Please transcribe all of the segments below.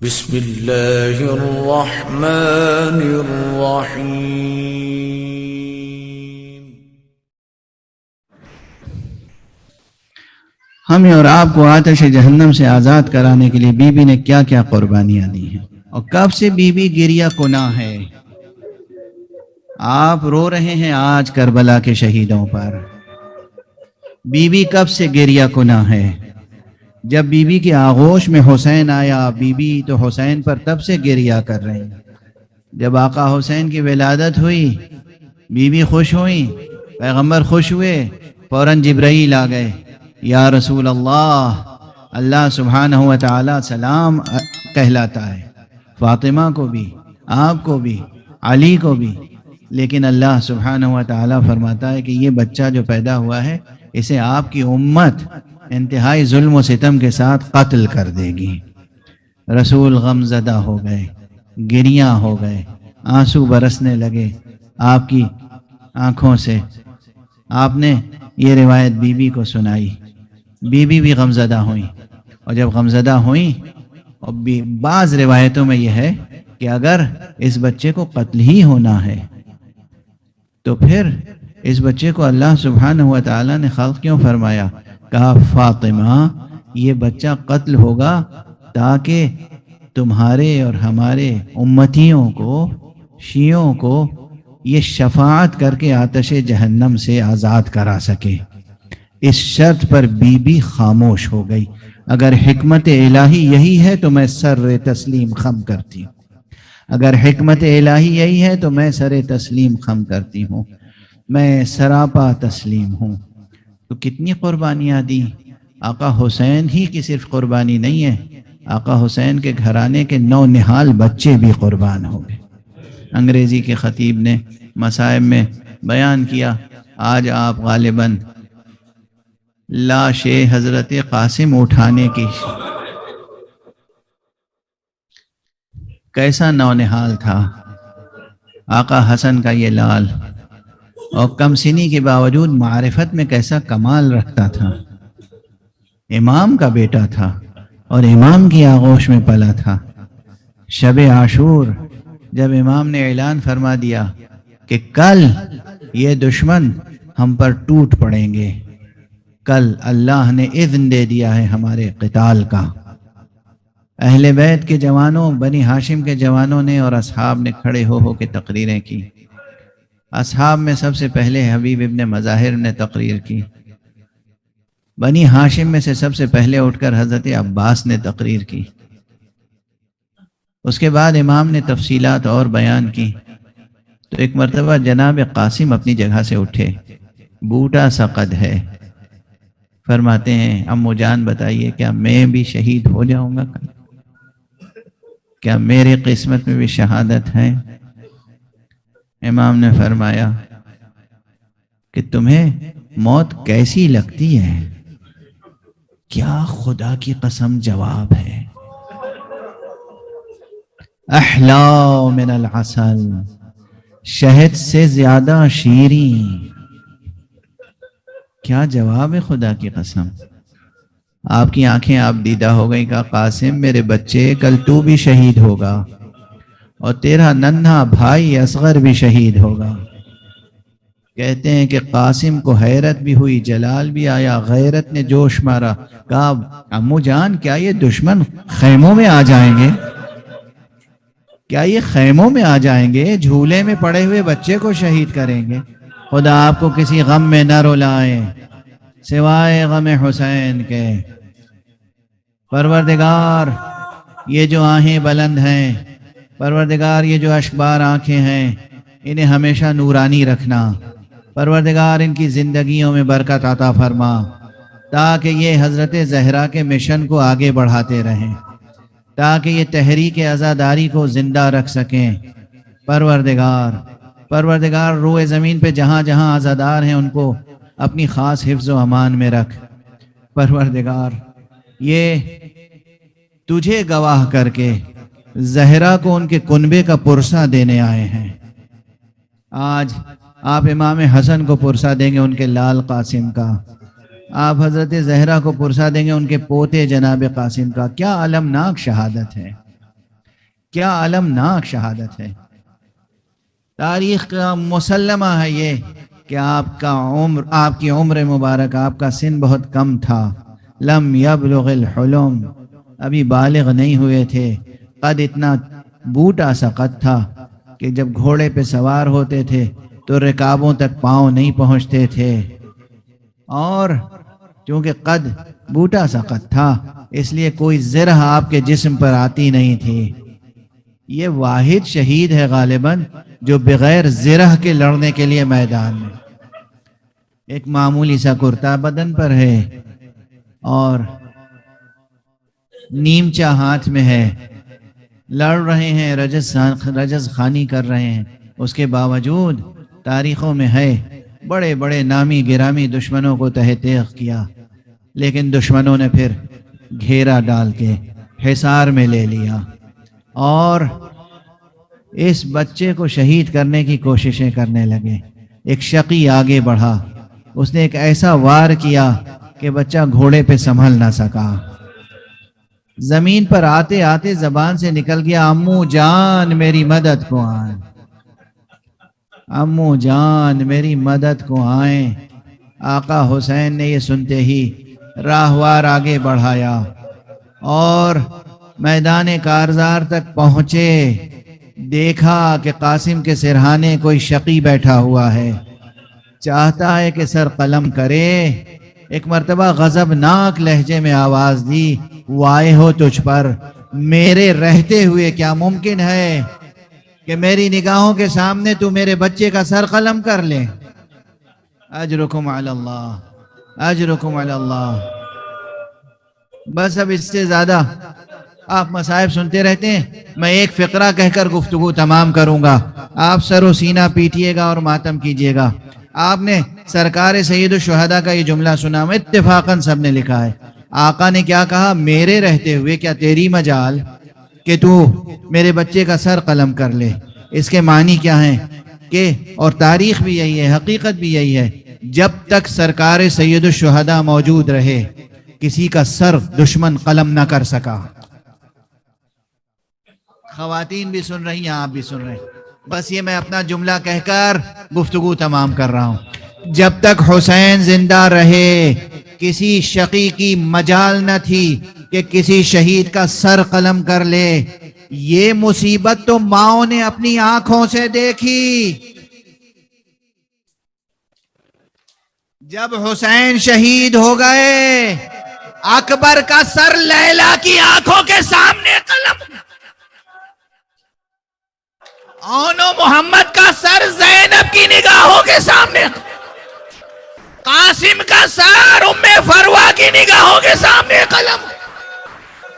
بسم اللہ الرحمن الرحیم۔ ہمیں اور آپ کو آتش جہنم سے آزاد کرانے کے لیے بی بی نے کیا کیا قربانیاں دی ہیں، اور کب سے بی بی گریہ کناں ہے۔ آپ رو رہے ہیں آج کربلا کے شہیدوں پر، بی بی کب سے گریہ کناں ہے۔ جب بی بی کی آغوش میں حسین آیا، بی بی تو حسین پر تب سے گریہ کر رہی ہیں۔ جب آقا حسین کی ولادت ہوئی، بی بی خوش ہوئی، پیغمبر خوش ہوئے، فوراً جبرائیل آ گئے، یا رسول اللہ، اللہ سبحانہ و تعالی سلام کہلاتا ہے، فاطمہ کو بھی، آپ کو بھی، علی کو بھی، لیکن اللہ سبحانہ و تعالی فرماتا ہے کہ یہ بچہ جو پیدا ہوا ہے اسے آپ کی امت انتہائی ظلم و ستم کے ساتھ قتل کر دے گی۔ رسول غم زدہ ہو گئے، گریاں ہو گئے، آنسو برسنے لگے آپ کی آنکھوں سے۔ آپ نے یہ روایت بی بی کو سنائی، بی بی بھی غمزدہ ہوئیں، اور جب غمزدہ ہوئیں، اور بعض روایتوں میں یہ ہے کہ اگر اس بچے کو قتل ہی ہونا ہے تو پھر اس بچے کو اللہ سبحانہ و تعالی نے خلق کیوں فرمایا؟ کہا فاطمہ یہ بچہ قتل ہوگا تاکہ تمہارے اور ہمارے امتیوں کو، شیعوں کو یہ شفاعت کر کے آتش جہنم سے آزاد کرا سکے۔ اس شرط پر بی بی خاموش ہو گئی۔ اگر حکمت الہی یہی ہے تو میں سر تسلیم خم کرتی ہوں، اگر حکمت الہی یہی ہے تو میں سر تسلیم خم کرتی ہوں، میں سراپا تسلیم ہوں۔ تو کتنی قربانیاں دی۔ آقا حسین ہی کی صرف قربانی نہیں ہے، آقا حسین کے گھرانے کے 9 نہال بچے بھی قربان ہو گئے۔ انگریزی کے خطیب نے مصائب میں بیان کیا، آج آپ غالباً لاش حضرت قاسم اٹھانے کی، کیسا نونہال تھا آقا حسن کا یہ لال، اور کم سنی کے باوجود معرفت میں کیسا کمال رکھتا تھا۔ امام کا بیٹا تھا اور امام کی آغوش میں پلا تھا۔ شب عاشور جب امام نے اعلان فرما دیا کہ کل یہ دشمن ہم پر ٹوٹ پڑیں گے، کل اللہ نے اذن دے دیا ہے ہمارے قتال کا، اہل بیت کے جوانوں، بنی ہاشم کے جوانوں نے اور اصحاب نے کھڑے ہو کے تقریریں کی۔ اصحاب میں سب سے پہلے حبیب ابن مظاہر نے تقریر کی، بنی ہاشم میں سے سب سے پہلے اٹھ کر حضرت عباس نے تقریر کی، اس کے بعد امام نے تفصیلات اور بیان کی۔ تو ایک مرتبہ جناب قاسم اپنی جگہ سے اٹھے، بوٹا سا قد ہے، فرماتے ہیں امو جان بتائیے کیا میں بھی شہید ہو جاؤں گا؟ کیا میرے قسمت میں بھی شہادت ہے؟ امام نے فرمایا کہ تمہیں موت کیسی لگتی ہے؟ کیا خدا کی قسم جواب ہے، احلا من العسل، شہد سے زیادہ شیریں۔ کیا جواب ہے خدا کی قسم۔ آپ کی آنکھیں آپ دیدہ ہو گئیں، کہا قاسم میرے بچے کل تو بھی شہید ہوگا، اور تیرا ننھا بھائی اصغر بھی شہید ہوگا۔ کہتے ہیں کہ قاسم کو حیرت بھی ہوئی، جلال بھی آیا، غیرت نے جوش مارا، کہا امو جان کیا یہ دشمن خیموں میں آ جائیں گے؟ کیا یہ خیموں میں آ جائیں گے؟ جھولے میں پڑے ہوئے بچے کو شہید کریں گے؟ خدا آپ کو کسی غم میں نہ رلائے سوائے غم حسین کے۔ پروردگار یہ جو آہیں بلند ہیں، پروردگار یہ جو اشکبار آنکھیں ہیں، انہیں ہمیشہ نورانی رکھنا۔ پروردگار ان کی زندگیوں میں برکت عطا فرما تاکہ یہ حضرت زہرا کے مشن کو آگے بڑھاتے رہیں، تاکہ یہ تحریک عزاداری کو زندہ رکھ سکیں۔ پروردگار روئے زمین پہ جہاں جہاں عزادار ہیں ان کو اپنی خاص حفظ و امان میں رکھ۔ پروردگار یہ تجھے گواہ کر کے زہرا کو ان کے کنبے کا پرسہ دینے آئے ہیں۔ آج آپ امام حسن کو پرسہ دیں گے ان کے لال قاسم کا، آپ حضرت زہرا کو پرسہ دیں گے ان کے پوتے جناب قاسم کا۔ کیا المناک شہادت ہے، کیا المناک شہادت ہے. تاریخ کا مسلمہ ہے یہ کہ آپ کی عمر مبارک، آپ کا سن بہت کم تھا. لم یبلغ الحلم، ابھی بالغ نہیں ہوئے تھے. قد اتنا بوٹا سا قد تھا کہ جب گھوڑے پہ سوار ہوتے تھے تو رکابوں تک پاؤں نہیں پہنچتے تھے. اور چونکہ قد بوٹا سا قد تھا اس لیے کوئی زرہ آپ کے جسم پر آتی نہیں تھی. یہ واحد شہید ہے غالباً جو بغیر زرہ کے لڑنے کے لیے میدان میں. ایک معمولی سا کرتا بدن پر ہے اور نیمچا ہاتھ میں ہے، لڑ رہے ہیں، رجز خانی کر رہے ہیں. اس کے باوجود تاریخوں میں ہے بڑے بڑے نامی گرامی دشمنوں کو تہہ تیغ کیا، لیکن دشمنوں نے پھر گھیرا ڈال کے حصار میں لے لیا اور اس بچے کو شہید کرنے کی کوششیں کرنے لگے. ایک شقی آگے بڑھا، اس نے ایک ایسا وار کیا کہ بچہ گھوڑے پہ سنبھل نہ سکا. زمین پر آتے آتے زبان سے نکل گیا، امو جان میری مدد کو آئیں، امو جان میری مدد کو آئیں. آقا حسین نے یہ سنتے ہی راہوار آگے بڑھایا اور میدان کارزار تک پہنچے. دیکھا کہ قاسم کے سرہانے کوئی شقی بیٹھا ہوا ہے، چاہتا ہے کہ سر قلم کرے. ایک مرتبہ غضبناک لہجے میں آواز دی، وائے ہو تجھ پر، میرے رہتے ہوئے کیا ممکن ہے کہ میری نگاہوں کے سامنے تو میرے بچے کا سر قلم کر لے. اجرکم علی اللہ، اجرکم علی اللہ. بس اب اس سے زیادہ آپ مصائب سنتے رہتے ہیں، میں ایک فقرہ کہہ کر گفتگو تمام کروں گا. آپ سر و سینہ پیٹیے گا اور ماتم کیجیے گا. آپ نے سرکار سید الشہداء کا یہ جملہ سنا، میں اتفاقاً سب نے لکھا ہے. آقا نے کیا کہا؟ میرے رہتے ہوئے کیا تیری مجال کہ تو میرے بچے کا سر قلم کر لے. اس کے معنی کیا ہیں کہ، اور تاریخ بھی یہی ہے، حقیقت بھی یہی ہے، جب تک سرکار سید الشہداء موجود رہے کسی کا سر دشمن قلم نہ کر سکا. خواتین بھی سن رہی ہیں، آپ بھی سن رہے ہیں. بس یہ میں اپنا جملہ کہہ کر گفتگو تمام کر رہا ہوں. جب تک حسین زندہ رہے کسی شقی کی مجال نہ تھی کہ کسی شہید کا سر قلم کر لے. یہ مصیبت تو ماؤں نے اپنی آنکھوں سے دیکھی. جب حسین شہید ہو گئے، اکبر کا سر لیلا کی آنکھوں کے سامنے قلم، اونو محمد کا سر زینب کی نگاہوں کے سامنے، قاسم کا سر ام فروہ کی نگاہوں کے سامنے قلم.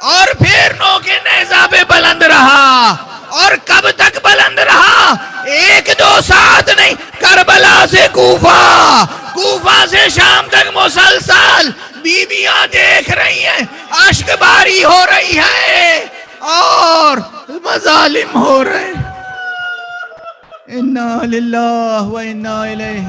اور پھر نو کے نیزہ پہ بلند رہا. اور کب تک بلند رہا؟ 1-2 ساعت نہیں، کربلا سے کوفہ، کوفہ سے شام تک مسلسل بیویاں دیکھ رہی ہیں، اشک باری ہو رہی ہے اور مظالم ہو رہے ہیں. انا للہ و انا الیہ